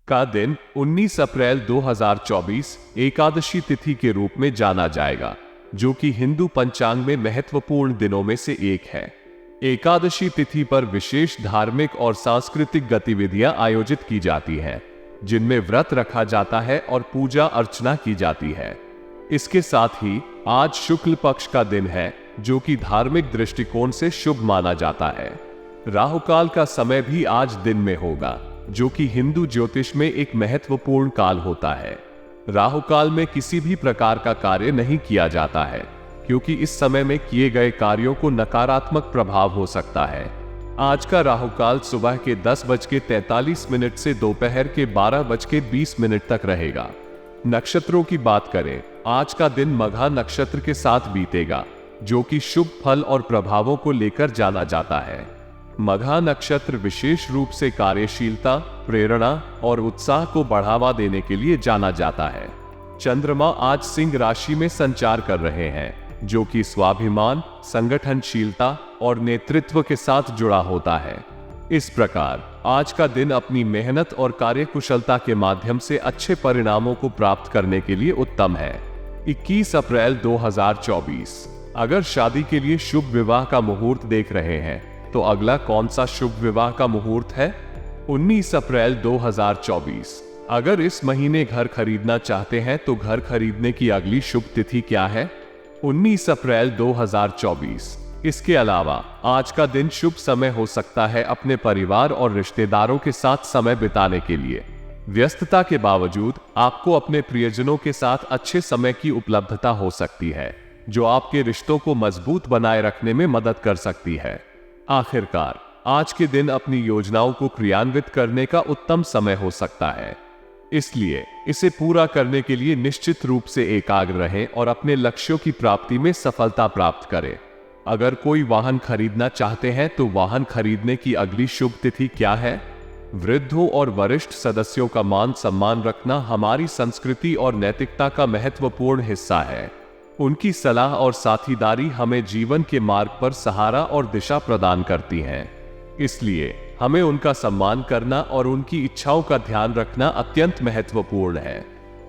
का दिन 19 अप्रैल 2024 एकादशी तिथि के रूप में जाना जाएगा, जो कि हिंदू पंचांग में महत्वपूर्ण दिनों में से एक है। एकादशी तिथि पर विशेष धार्मिक और सांस्कृतिक गतिविधियां आयोजित की जाती हैं, जिनमें व्रत रखा जाता है और पूजा अर्चना की जाती है। इसके साथ ही आज शुक्ल पक्ष का दिन है, जो कि धार्मिक दृष्टिकोण से शुभ माना जाता है। राहुकाल का समय भी आज दिन में होगा, जो कि हिंदू ज्योतिष में एक महत्वपूर्ण काल होता है। राहुकाल में किसी भी प्रकार का कार्य नहीं किया जाता है, क्योंकि इस समय में किए गए कार्यों को नकारात्मक प्रभाव हो सकता है। आज का राहुकाल सुबह के 10:43 से दोपहर के 12:20 तक रहेगा। नक्षत्रों की बात करें, आज का दिन मघा नक्षत्र के साथ बीतेगा, जो कि शुभ फल और प्रभावों को लेकर जाना जाता है। मघा नक्षत्र विशेष रूप से कार्यशीलता, प्रेरणा और उत्साह को बढ़ावा देने के लिए जाना जाता है। चंद्रमा आज सिंह राशि में संचार कर रहे हैं, जो कि स्वाभिमान, संगठनशीलता और नेतृत्व के साथ जुड़ा होता है। इस प्रकार आज का दिन अपनी मेहनत और कार्यकुशलता के माध्यम से अच्छे परिणामों को प्राप्त करने के लिए उत्तम है। 21 अप्रैल 2024 अगर शादी के लिए शुभ विवाह का मुहूर्त देख रहे हैं, तो अगला कौन सा शुभ विवाह का मुहूर्त है? 19 अप्रैल 2024 अगर इस महीने घर खरीदना चाहते हैं, तो घर खरीदने की अगली शुभ तिथि क्या है? 19 अप्रैल 2024 इसके अलावा आज का दिन शुभ समय हो सकता है अपने परिवार और रिश्तेदारों के साथ समय बिताने के लिए। व्यस्तता के बावजूद आपको अपने प्रियजनों के साथ अच्छे समय की उपलब्धता हो सकती है, जो आपके रिश्तों को मजबूत बनाए रखने में मदद कर सकती है। आखिरकार आज के दिन अपनी योजनाओं को क्रियान्वित करने का उत्तम समय हो सकता है, इसलिए इसे पूरा करने के लिए निश्चित रूप से एकाग्र रहें और अपने लक्ष्यों की प्राप्ति में सफलता प्राप्त करें। अगर कोई वाहन खरीदना चाहते हैं, तो वाहन खरीदने की अगली शुभ तिथि क्या है? वृद्धों और वरिष्ठ सदस्यों का मान सम्मान रखना हमारी संस्कृति और नैतिकता का महत्वपूर्ण हिस्सा है। उनकी सलाह और साथीदारी हमें जीवन के मार्ग पर सहारा और दिशा प्रदान करती हैं। इसलिए हमें उनका सम्मान करना और उनकी इच्छाओं का ध्यान रखना अत्यंत महत्वपूर्ण है।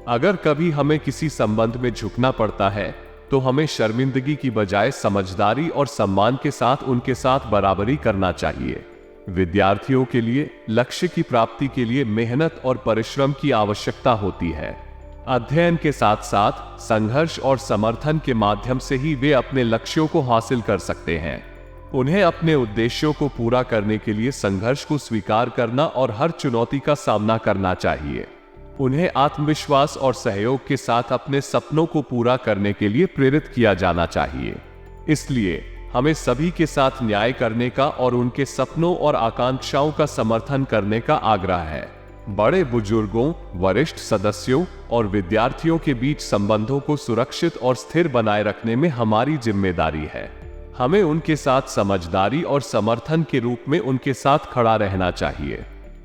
अगर कभी हमें किसी संबंध में झुकना पड़ता है, तो हमें शर्मिंदगी की बजाय समझदारी और सम्मान के साथ उनके साथ बराबरी करना चाहिए। विद्यार्थियों के लिए लक्ष्य की प्राप्ति के लिए मेहनत और परिश्रम की आवश्यकता होती है। अध्ययन के साथ साथ संघर्ष और समर्थन के माध्यम से ही वे अपने लक्ष्यों को हासिल कर सकते हैं। उन्हें अपने उद्देश्यों को पूरा करने के लिए संघर्ष को स्वीकार करना और हर चुनौती का सामना करना चाहिए। उन्हें आत्मविश्वास और सहयोग के साथ अपने सपनों को पूरा करने के लिए प्रेरित किया जाना चाहिए। इसलिए हमें सभी के साथ न्याय करने का और उनके सपनों और आकांक्षाओं का समर्थन करने का आग्रह है। बड़े बुजुर्गों, वरिष्ठ सदस्यों और विद्यार्थियों के बीच संबंधों को सुरक्षित और स्थिर बनाए रखने में हमारी जिम्मेदारी है। हमें उनके साथ समझदारी और समर्थन के रूप में उनके साथ खड़ा रहना चाहिए।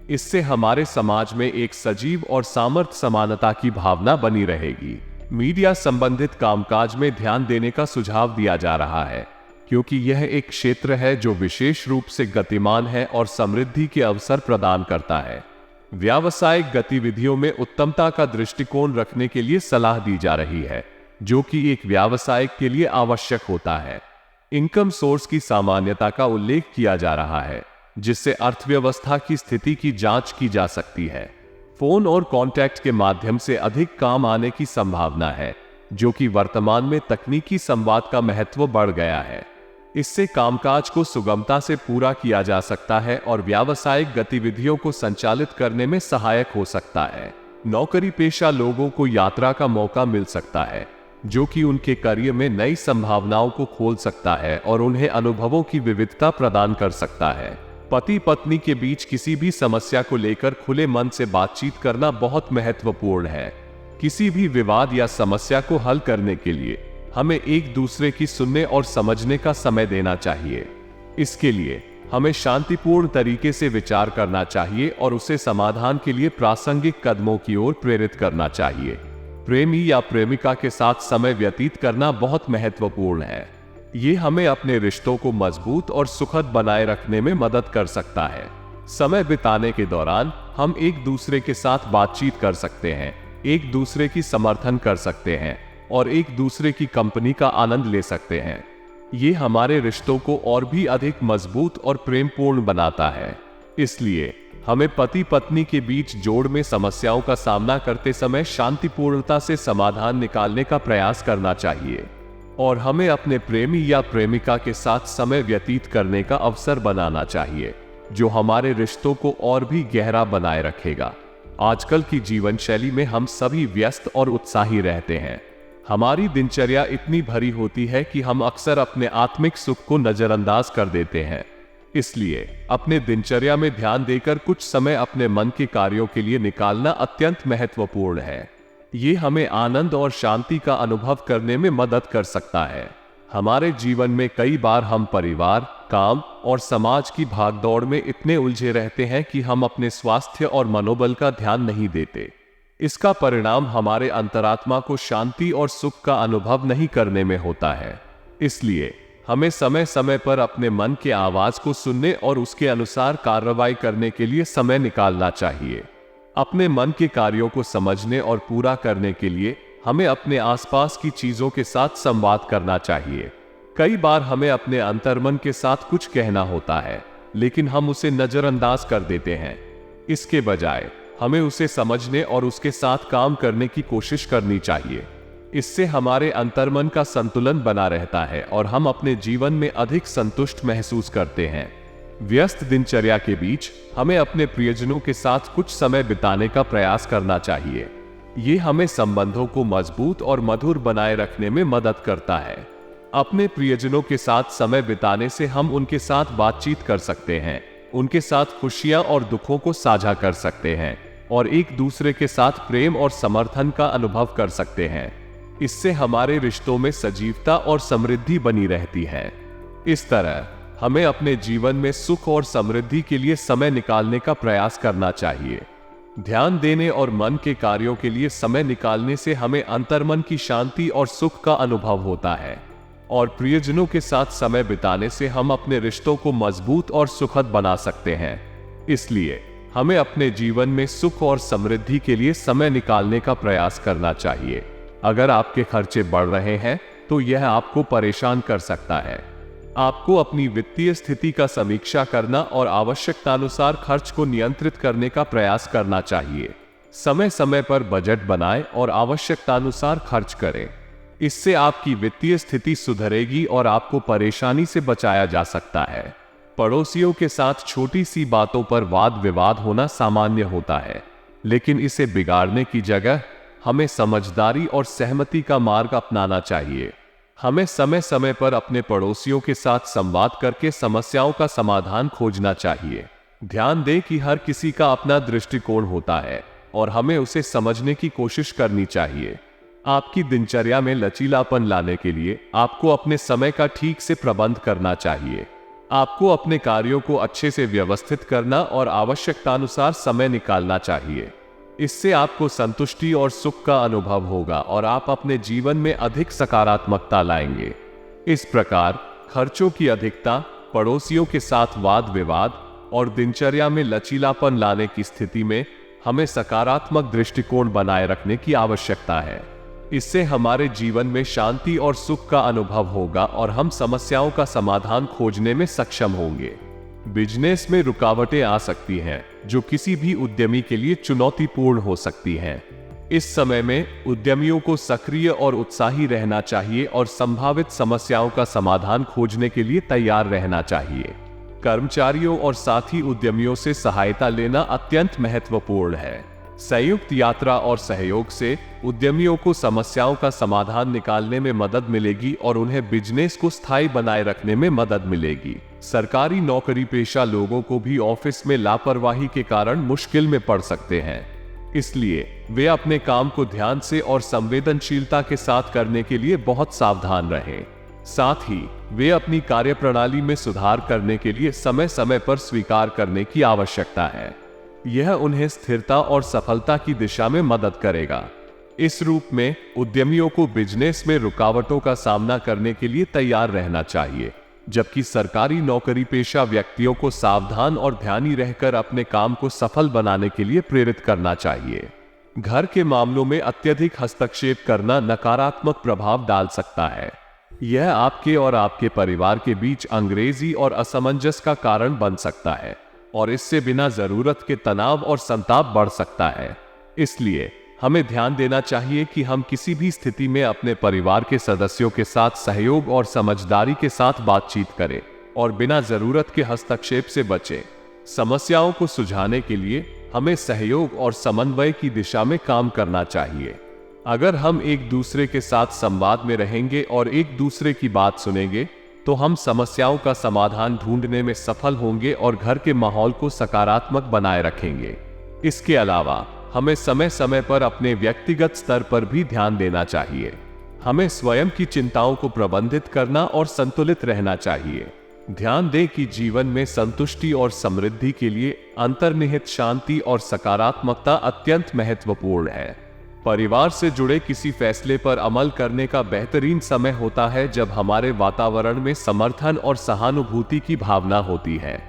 इससे हमारे समाज में एक सजीव और सामर्थ्य समानता की भावना बनी रहेगी। मीडिया संबंधित कामकाज में ध्यान देने का सुझाव दिया जा रहा है, क्योंकि यह एक क्षेत्र है जो विशेष रूप से गतिमान है और समृद्धि के अवसर प्रदान करता है। व्यावसायिक गतिविधियों में उत्तमता का दृष्टिकोण रखने के लिए सलाह दी जा रही है, जो कि एक व्यावसायिक के लिए आवश्यक होता है। इनकम सोर्स की सामान्यता का उल्लेख किया जा रहा है, जिससे अर्थव्यवस्था की स्थिति की जांच की जा सकती है। फोन और कॉन्टैक्ट के माध्यम से अधिक काम आने की संभावना है, जो कि वर्तमान में तकनीकी संवाद का महत्व बढ़ गया है। इससे कामकाज को सुगमता से पूरा किया जा सकता है और व्यावसायिक गतिविधियों को संचालित करने में सहायक हो सकता है। नौकरी पेशा लोगों को यात्रा का मौका मिल सकता है, जो कि उनके करियर में नई संभावनाओं को खोल सकता है और उन्हें अनुभवों की विविधता प्रदान कर सकता है। पति पत्नी के बीच किसी भी समस्या को लेकर खुले मन से बातचीत करना बहुत महत्वपूर्ण है। किसी भी विवाद या समस्या को हल करने के लिए हमें एक दूसरे की सुनने और समझने का समय देना चाहिए। इसके लिए हमें शांतिपूर्ण तरीके से विचार करना चाहिए और उसे समाधान के लिए प्रासंगिक कदमों की ओर प्रेरित करना चाहिए। प्रेमी या प्रेमिका के साथ समय व्यतीत करना बहुत महत्वपूर्ण है। ये हमें अपने रिश्तों को मजबूत और सुखद बनाए रखने में मदद कर सकता है। समय बिताने के दौरान हम एक दूसरे के साथ बातचीत कर सकते हैं, एक दूसरे की समर्थन कर सकते हैं और एक दूसरे की कंपनी का आनंद ले सकते हैं। ये हमारे रिश्तों को और भी अधिक मजबूत और प्रेमपूर्ण बनाता है। इसलिए हमें पति पत्नी के बीच जोड़ में समस्याओं का सामना करते समय शांतिपूर्णता से समाधान निकालने का प्रयास करना चाहिए और हमें अपने प्रेमी या प्रेमिका के साथ समय व्यतीत करने का अवसर बनाना चाहिए, जो हमारे रिश्तों को और भी गहरा बनाए रखेगा। आजकल की जीवन शैली में हम सभी व्यस्त और उत्साही रहते हैं। हमारी दिनचर्या इतनी भरी होती है कि हम अक्सर अपने आत्मिक सुख को नजरअंदाज कर देते हैं। इसलिए अपने दिनचर्या में ध्यान देकर कुछ समय अपने मन के कार्यों के लिए निकालना अत्यंत महत्वपूर्ण है। ये हमें आनंद और शांति का अनुभव करने में मदद कर सकता है। हमारे जीवन में कई बार हम परिवार, काम और समाज की भागदौड़ में इतने उलझे रहते हैं कि हम अपने स्वास्थ्य और मनोबल का ध्यान नहीं देते। इसका परिणाम हमारे अंतरात्मा को शांति और सुख का अनुभव नहीं करने में होता है। इसलिए हमें समय समय पर अपने मन के आवाज को सुनने और उसके अनुसार कार्रवाई करने के लिए समय निकालना चाहिए। अपने मन के कार्यों को समझने और पूरा करने के लिए हमें अपने आसपास की चीजों के साथ संवाद करना चाहिए। कई बार हमें अपने अंतर्मन के साथ कुछ कहना होता है, लेकिन हम उसे नजरअंदाज कर देते हैं। इसके बजाय हमें उसे समझने और उसके साथ काम करने की कोशिश करनी चाहिए। इससे हमारे अंतर्मन का संतुलन बना रहता है और हम अपने जीवन में अधिक संतुष्ट महसूस करते हैं। व्यस्त दिनचर्या के बीच हमें अपने प्रियजनों के साथ कुछ समय बिताने का प्रयास करना चाहिए। ये हमें संबंधों को मजबूत और मधुर बनाए रखने में मदद करता है। अपने प्रियजनों के साथ समय बिताने से हम उनके साथ बातचीत कर सकते हैं, उनके साथ खुशियां और दुखों को साझा कर सकते हैं और एक दूसरे के साथ प्रेम और समर्थन का अनुभव कर सकते हैं। इससे हमारे रिश्तों में सजीवता और समृद्धि बनी रहती है। इस तरह हमें अपने जीवन में सुख और समृद्धि के लिए समय निकालने का प्रयास करना चाहिए। ध्यान देने और मन के कार्यों के लिए समय निकालने से हमें अंतर्मन की शांति और सुख का अनुभव होता है और प्रियजनों के साथ समय बिताने से हम अपने रिश्तों को मजबूत और सुखद बना सकते हैं। इसलिए हमें अपने जीवन में सुख और समृद्धि के लिए समय निकालने का प्रयास करना चाहिए। अगर आपके खर्चे बढ़ रहे हैं तो यह आपको परेशान कर सकता है। आपको अपनी वित्तीय स्थिति का समीक्षा करना और आवश्यकतानुसार खर्च को नियंत्रित करने का प्रयास करना चाहिए। समय समय पर बजट बनाएं और आवश्यकतानुसार खर्च करें। इससे आपकी वित्तीय स्थिति सुधरेगी और आपको परेशानी से बचाया जा सकता है। पड़ोसियों के साथ छोटी सी बातों पर वाद विवाद होना सामान्य होता है, लेकिन इसे बिगाड़ने की जगह हमें समझदारी और सहमति का मार्ग अपनाना चाहिए। हमें समय समय पर अपने पड़ोसियों के साथ संवाद करके समस्याओं का समाधान खोजना चाहिए। ध्यान दें कि हर किसी का अपना दृष्टिकोण होता है और हमें उसे समझने की कोशिश करनी चाहिए। आपकी दिनचर्या में लचीलापन लाने के लिए आपको अपने समय का ठीक से प्रबंध करना चाहिए। आपको अपने कार्यों को अच्छे से व्यवस्थित करना और आवश्यकतानुसार समय निकालना चाहिए। इससे आपको संतुष्टि और सुख का अनुभव होगा और आप अपने जीवन में अधिक सकारात्मकता लाएंगे। इस प्रकार खर्चों की अधिकता, पड़ोसियों के साथ वाद विवाद और दिनचर्या में लचीलापन लाने की स्थिति में हमें सकारात्मक दृष्टिकोण बनाए रखने की आवश्यकता है। इससे हमारे जीवन में शांति और सुख का अनुभव होगा और हम समस्याओं का समाधान खोजने में सक्षम होंगे। बिजनेस में रुकावटें आ सकती हैं, जो किसी भी उद्यमी के लिए चुनौतीपूर्ण हो सकती हैं। इस समय में उद्यमियों को सक्रिय और उत्साही रहना चाहिए और संभावित समस्याओं का समाधान खोजने के लिए तैयार रहना चाहिए। कर्मचारियों और साथी उद्यमियों से सहायता लेना अत्यंत महत्वपूर्ण है। संयुक्त यात्रा और सहयोग से उद्यमियों को समस्याओं का समाधान निकालने में मदद मिलेगी और उन्हें बिजनेस को स्थायी बनाए रखने में मदद मिलेगी। सरकारी नौकरी पेशा लोगों को भी ऑफिस में लापरवाही के कारण मुश्किल में पड़ सकते हैं, इसलिए वे अपने काम को ध्यान से और संवेदनशीलता के साथ करने के लिए बहुत सावधान रहें। साथ ही वे अपनी कार्यप्रणाली में सुधार करने के लिए समय समय पर स्वीकार करने की आवश्यकता है। यह उन्हें स्थिरता और सफलता की दिशा में मदद करेगा। इस रूप में उद्यमियों को बिजनेस में रुकावटों का सामना करने के लिए तैयार रहना चाहिए। जबकि सरकारी नौकरी पेशा व्यक्तियों को सावधान और ध्यानी रहकर अपने काम को सफल बनाने के लिए प्रेरित करना चाहिए। घर के मामलों में अत्यधिक हस्तक्षेप करना नकारात्मक प्रभाव डाल सकता है। यह आपके और आपके परिवार के बीच अंग्रेजी और असमंजस का कारण बन सकता है और इससे बिना जरूरत के तनाव और संताप बढ़ सकता है। इसलिए हमें ध्यान देना चाहिए कि हम किसी भी स्थिति में अपने परिवार के सदस्यों के साथ सहयोग और समझदारी के साथ बातचीत करें और बिना जरूरत के हस्तक्षेप से बचें। समस्याओं को सुलझाने के लिए हमें सहयोग और समन्वय की दिशा में काम करना चाहिए। अगर हम एक दूसरे के साथ संवाद में रहेंगे और एक दूसरे की बात सुनेंगे तो हम समस्याओं का समाधान ढूंढने में सफल होंगे और घर के माहौल को सकारात्मक बनाए रखेंगे। इसके अलावा हमें समय समय पर अपने व्यक्तिगत स्तर पर भी ध्यान देना चाहिए। हमें स्वयं की चिंताओं को प्रबंधित करना और संतुलित रहना चाहिए। ध्यान दें कि जीवन में संतुष्टि और समृद्धि के लिए अंतर्निहित शांति और सकारात्मकता अत्यंत महत्वपूर्ण है। परिवार से जुड़े किसी फैसले पर अमल करने का बेहतरीन समय होता है जब हमारे वातावरण में समर्थन और सहानुभूति की भावना होती है।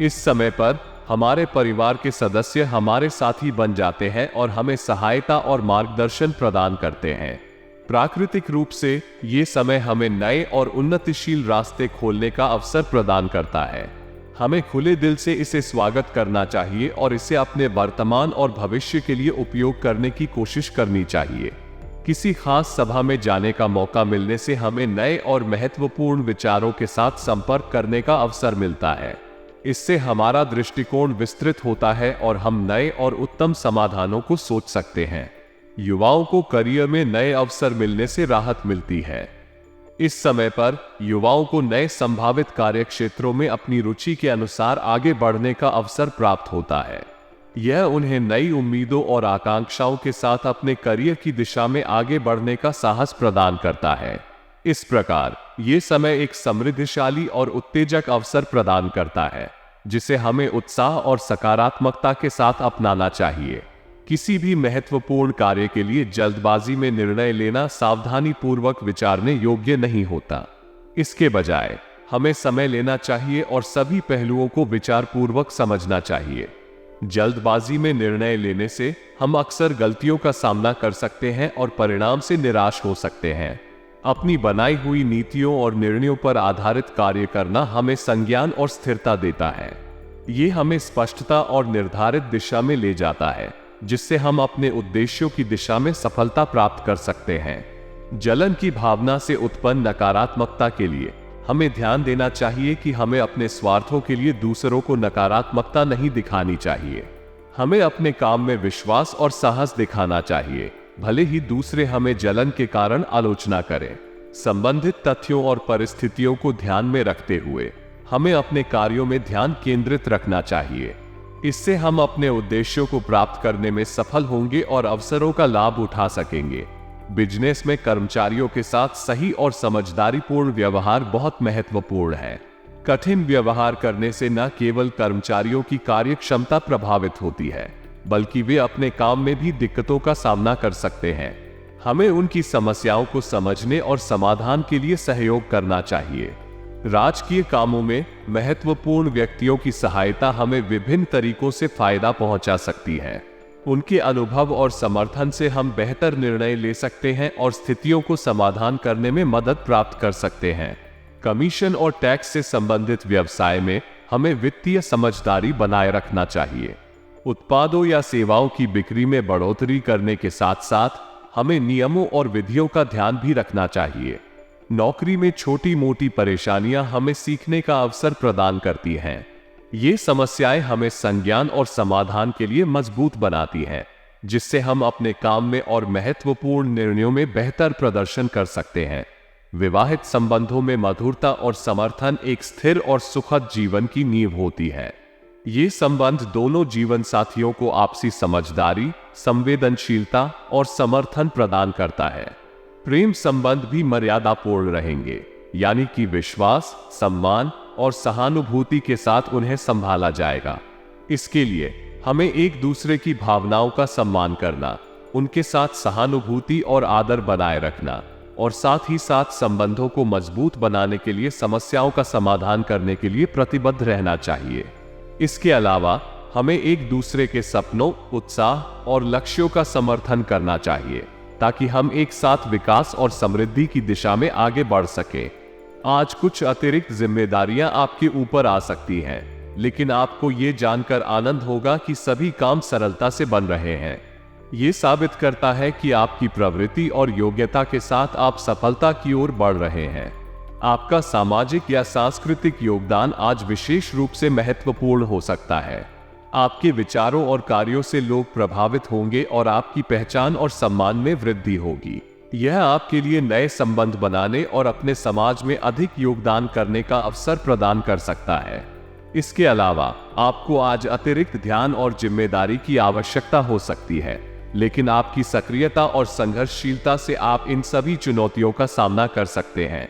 इस समय पर हमारे परिवार के सदस्य हमारे साथी बन जाते हैं और हमें सहायता और मार्गदर्शन प्रदान करते हैं। प्राकृतिक रूप से ये समय हमें नए और उन्नतिशील रास्ते खोलने का अवसर प्रदान करता है। हमें खुले दिल से इसे स्वागत करना चाहिए और इसे अपने वर्तमान और भविष्य के लिए उपयोग करने की कोशिश करनी चाहिए। किसी खास सभा में जाने का मौका मिलने से हमें नए और महत्वपूर्ण विचारों के साथ संपर्क करने का अवसर मिलता है। इससे हमारा दृष्टिकोण विस्तृत होता है और हम नए और उत्तम समाधानों को सोच सकते हैं। युवाओं को करियर में नए अवसर मिलने से राहत मिलती है। इस समय पर युवाओं को नए संभावित कार्य क्षेत्रों में अपनी रुचि के अनुसार आगे बढ़ने का अवसर प्राप्त होता है। यह उन्हें नई उम्मीदों और आकांक्षाओं के साथ अपने करियर की दिशा में आगे बढ़ने का साहस प्रदान करता है। इस प्रकार ये समय एक समृद्धिशाली और उत्तेजक अवसर प्रदान करता है, जिसे हमें उत्साह और सकारात्मकता के साथ अपनाना चाहिए। किसी भी महत्वपूर्ण कार्य के लिए जल्दबाजी में निर्णय लेना सावधानी पूर्वक विचारने योग्य नहीं होता। इसके बजाय हमें समय लेना चाहिए और सभी पहलुओं को विचारपूर्वक समझना चाहिए। जल्दबाजी में निर्णय लेने से हम अक्सर गलतियों का सामना कर सकते हैं और परिणाम से निराश हो सकते हैं। अपनी बनाई हुई नीतियों और निर्णयों पर आधारित कार्य करना हमें संज्ञान और स्थिरता देता है। ये हमें स्पष्टता और निर्धारित दिशा में ले जाता है, जिससे हम अपने उद्देश्यों की दिशा में सफलता प्राप्त कर सकते हैं। जलन की भावना से उत्पन्न नकारात्मकता के लिए हमें ध्यान देना चाहिए कि हमें अपने स्वार्थों के लिए दूसरों को नकारात्मकता नहीं दिखानी चाहिए। हमें अपने काम में विश्वास और साहस दिखाना चाहिए, भले ही दूसरे हमें जलन के कारण आलोचना करें। संबंधित तथ्यों और परिस्थितियों को ध्यान में रखते हुए हमें अपने कार्यों में ध्यान केंद्रित रखना चाहिए। इससे हम अपने उद्देश्यों को प्राप्त करने में सफल होंगे और अवसरों का लाभ उठा सकेंगे। बिजनेस में कर्मचारियों के साथ सही और समझदारीपूर्ण व्यवहार बहुत महत्वपूर्ण है। कठिन व्यवहार करने से न केवल कर्मचारियों की कार्यक्षमता प्रभावित होती है, बल्कि वे अपने काम में भी दिक्कतों का सामना कर सकते हैं। हमें उनकी समस्याओं को समझने और समाधान के लिए सहयोग करना चाहिए। राजकीय कामों में महत्वपूर्ण व्यक्तियों की सहायता हमें विभिन्न तरीकों से फायदा पहुंचा सकती है। उनके अनुभव और समर्थन से हम बेहतर निर्णय ले सकते हैं और स्थितियों को समाधान करने में मदद प्राप्त कर सकते हैं। कमीशन और टैक्स से संबंधित व्यवसाय में हमें वित्तीय समझदारी बनाए रखना चाहिए। उत्पादों या सेवाओं की बिक्री में बढ़ोतरी करने के साथ साथ हमें नियमों और विधियों का ध्यान भी रखना चाहिए। नौकरी में छोटी मोटी परेशानियां हमें सीखने का अवसर प्रदान करती हैं। ये समस्याएं हमें संज्ञान और समाधान के लिए मजबूत बनाती हैं, जिससे हम अपने काम में और महत्वपूर्ण निर्णयों में बेहतर प्रदर्शन कर सकते हैं। विवाहित संबंधों में मधुरता और समर्थन एक स्थिर और सुखद जीवन की नींव होती है। ये संबंध दोनों जीवन साथियों को आपसी समझदारी, संवेदनशीलता और समर्थन प्रदान करता है। प्रेम संबंध भी मर्यादापूर्ण रहेंगे, यानी कि विश्वास, सम्मान और सहानुभूति के साथ उन्हें संभाला जाएगा। इसके लिए हमें एक दूसरे की भावनाओं का सम्मान करना, उनके साथ सहानुभूति और आदर बनाए रखना और साथ ही साथ संबंधों को मजबूत बनाने के लिए समस्याओं का समाधान करने के लिए प्रतिबद्ध रहना चाहिए। इसके अलावा हमें एक दूसरे के सपनों, उत्साह और लक्ष्यों का समर्थन करना चाहिए ताकि हम एक साथ विकास और समृद्धि की दिशा में आगे बढ़ सकें। आज कुछ अतिरिक्त जिम्मेदारियां आपके ऊपर आ सकती हैं, लेकिन आपको ये जानकर आनंद होगा कि सभी काम सरलता से बन रहे हैं। ये साबित करता है कि आपकी प्रवृत्ति और योग्यता के साथ आप सफलता की ओर बढ़ रहे हैं। आपका सामाजिक या सांस्कृतिक योगदान आज विशेष रूप से महत्वपूर्ण हो सकता है। आपके विचारों और कार्यों से लोग प्रभावित होंगे और आपकी पहचान और सम्मान में वृद्धि होगी। यह आपके लिए नए संबंध बनाने और अपने समाज में अधिक योगदान करने का अवसर प्रदान कर सकता है। इसके अलावा आपको आज अतिरिक्त ध्यान और जिम्मेदारी की आवश्यकता हो सकती है, लेकिन आपकी सक्रियता और संघर्षशीलता से आप इन सभी चुनौतियों का सामना कर सकते हैं।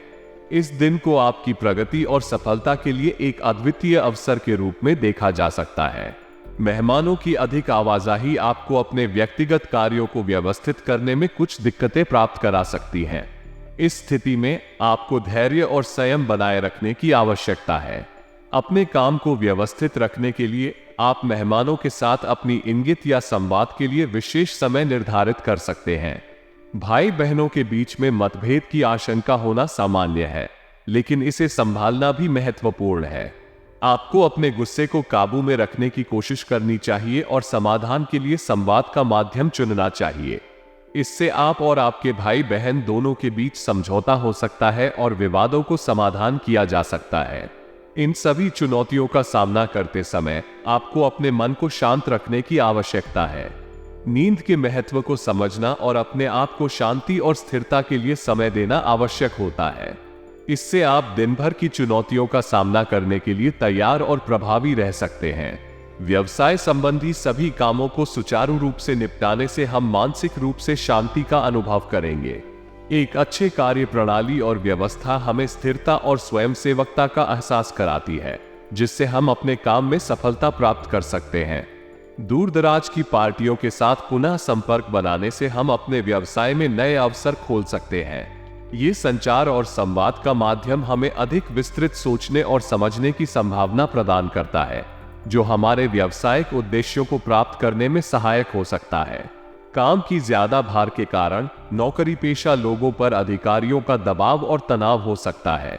इस दिन को आपकी प्रगति और सफलता के लिए एक अद्वितीय अवसर के रूप में देखा जा सकता है। मेहमानों की अधिक आवाजाही आपको अपने व्यक्तिगत कार्यों को व्यवस्थित करने में कुछ दिक्कतें प्राप्त करा सकती हैं। इस स्थिति में आपको धैर्य और संयम बनाए रखने की आवश्यकता है। अपने काम को व्यवस्थित रखने के लिए आप मेहमानों के साथ अपनी इंगित या संवाद के लिए विशेष समय निर्धारित कर सकते हैं। भाई बहनों के बीच में मतभेद की आशंका होना सामान्य है, लेकिन इसे संभालना भी महत्वपूर्ण है। आपको अपने गुस्से को काबू में रखने की कोशिश करनी चाहिए और समाधान के लिए संवाद का माध्यम चुनना चाहिए। इससे आप और आपके भाई बहन दोनों के बीच समझौता हो सकता है और विवादों को समाधान किया जा सकता है। इन सभी चुनौतियों का सामना करते समय आपको अपने मन को शांत रखने की आवश्यकता है। नींद के महत्व को समझना और अपने आप को शांति और स्थिरता के लिए समय देना आवश्यक होता है। इससे आप दिन भर की चुनौतियों का सामना करने के लिए तैयार और प्रभावी रह सकते हैं। व्यवसाय संबंधी सभी कामों को सुचारू रूप से निपटाने से हम मानसिक रूप से शांति का अनुभव करेंगे। एक अच्छे कार्य प्रणाली और व्यवस्था हमें स्थिरता और स्वयंसेवकता का एहसास कराती है, जिससे हम अपने काम में सफलता प्राप्त कर सकते हैं। दूर दराज की पार्टियों के साथ पुनः संपर्क बनाने से हम अपने व्यवसाय में नए अवसर खोल सकते हैं। ये संचार और संवाद का माध्यम हमें अधिक विस्तृत सोचने और समझने की संभावना प्रदान करता है, जो हमारे व्यावसायिक उद्देश्यों को प्राप्त करने में सहायक हो सकता है। काम की ज्यादा भार के कारण नौकरी पेशा लोगों पर अधिकारियों का दबाव और तनाव हो सकता है।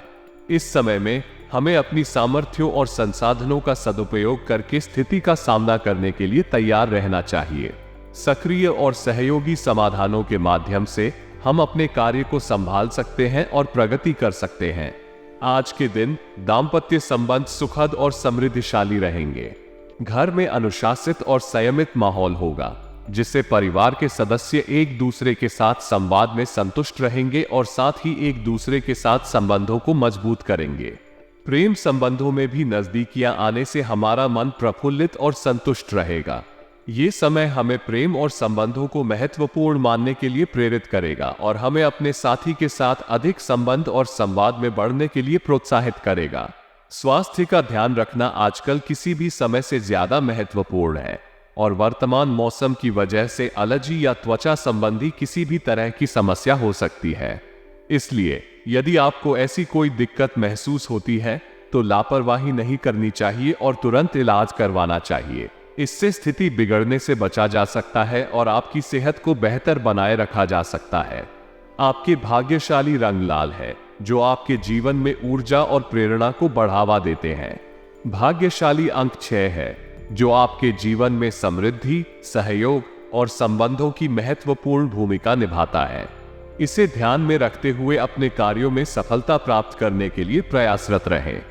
इस समय में हमें अपनी सामर्थ्यों और संसाधनों का सदुपयोग करके स्थिति का सामना करने के लिए तैयार रहना चाहिए। सक्रिय और सहयोगी समाधानों के माध्यम से हम अपने कार्य को संभाल सकते हैं और प्रगति कर सकते हैं। आज के दिन दाम्पत्य संबंध सुखद और समृद्धिशाली रहेंगे। घर में अनुशासित और संयमित माहौल होगा, जिससे परिवार के सदस्य एक दूसरे के साथ संवाद में संतुष्ट रहेंगे और साथ ही एक दूसरे के साथ संबंधों को मजबूत करेंगे। प्रेम संबंधों में भी नजदीकियां आने से हमारा मन प्रफुल्लित और संतुष्ट रहेगा। ये समय हमें प्रेम और संबंधों को महत्वपूर्ण मानने के लिए प्रेरित करेगा और हमें अपने साथी के साथ अधिक संबंध और संवाद में बढ़ने के लिए प्रोत्साहित करेगा। स्वास्थ्य का ध्यान रखना आजकल किसी भी समय से ज्यादा महत्वपूर्ण है और वर्तमान मौसम की वजह से एलर्जी या त्वचा संबंधी किसी भी तरह की समस्या हो सकती है। इसलिए यदि आपको ऐसी कोई दिक्कत महसूस होती है तो लापरवाही नहीं करनी चाहिए और तुरंत इलाज करवाना चाहिए। इससे स्थिति बिगड़ने से बचा जा सकता है और आपकी सेहत को बेहतर बनाए रखा जा सकता है। आपके भाग्यशाली रंग लाल है, जो आपके जीवन में ऊर्जा और प्रेरणा को बढ़ावा देते हैं। भाग्यशाली अंक 6 है, जो आपके जीवन में समृद्धि, सहयोग और संबंधों की महत्वपूर्ण भूमिका निभाता है। इसे ध्यान में रखते हुए अपने कार्यों में सफलता प्राप्त करने के लिए प्रयासरत रहें।